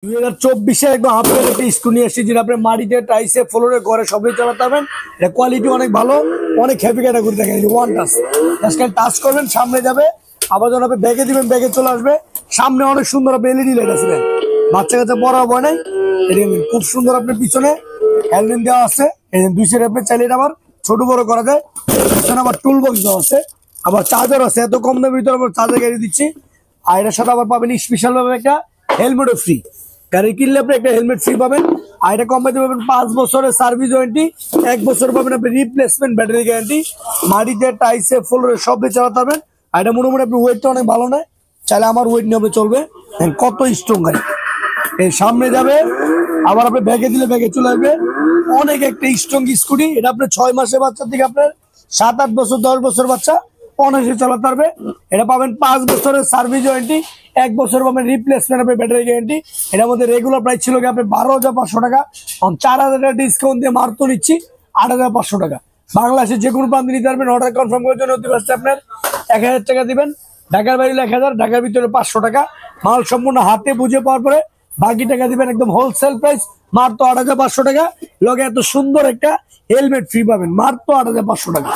2024 একদম আপনার একটা স্ক্রু নিয়ে এসেছি, যেটা আপনি মাটিতে টাইসে ফ্লোরে ঘরে সবই চালাতে পারবেন। এটা কোয়ালিটি অনেক ভালো, অনেক হেভি ক্যাটাগরি দেখেন। ওয়ান টাচ, টাচ করবেন সামনে যাবে, আবার যখন আপনি ব্যাগে দিবেন ব্যাগে চলে আসবে। সামনে অনেক সুন্দর আপনি এলইডি লাইট আছে, বাচ্চা কাছে বড় ভয় নাই। খুব সুন্দর আপনার পিছনে হেলমেট দেওয়া আছে, দুই সাইড আপনি চাইলে এটা আবার ছোট বড় করা যায়। পিছনে আবার টুল বক্স দেওয়া আছে, আবার চার্জার আছে। এত কম দামের ভিতরে আমরা চার্জার গাড়ি দিচ্ছি। আর এটার সাথে আবার পাবেন স্পেশাল ভাবে একটা হেলমেটও ফ্রি। গাড়ি কিনলে আপনি একটা হেলমেট ফ্রি পাবেন। আর এটা কোম্পানিতে পাবেন 5 বছরের সার্ভিস ওয়ারেন্টি, 1 বছর পাবেন আপনি রিপ্লেসমেন্ট ব্যাটারি গ্যারান্টি। মাটিতে টাইসে ফ্লোরে সব দিয়ে চালাতে পারবেন। আর এটা মোটামুটি আপনি ওয়েটটা অনেক ভালো নয়, চাইলে আমার ওয়েট নিয়ে চলবে। কত স্ট্রং গাড়ি, এই সামনে যাবে, আবার আপনি ব্যাগে দিলে ব্যাগে চলে আসবে। অনেক একটা স্ট্রং স্কুটি। এটা আপনার 6 মাসের বাচ্চা থেকে আপনার 7-8 বছর 10 বছর বাচ্চা অনায়াসে চালাতে পারবে। এটা পাবেন 5 বছরের সার্ভিস ওয়ারেন্টি, 1 বছর পাবেন রিপ্লেসমেন্ট হবে ব্যাটারি গ্যারান্টি। এটার মধ্যে রেগুলার প্রাইস ছিল আপনি 12,500 টাকা, 4,000 টাকা ডিসকাউন্ট দিয়ে মাত্র নিচ্ছি 8,500 টাকা। বাংলাদেশের যে কোনো প্রান্তে নিতে পারবেন। অর্ডার কনফার্ম করার জন্য অতি কষ্টে আপনার 1,000 টাকা দিবেন। ঢাকার বাইরে 1,000, ঢাকার ভিতরে 500 টাকা। মাল সম্পূর্ণ হাতে বুঝে পাওয়ার পরে বাকি টাকা দিবেন একদম হোলসেল প্রাইস, মাত্র 8,500 টাকা। লগে এত সুন্দর একটা হেলমেট ফ্রি পাবেন মাত্র 8,500 টাকা।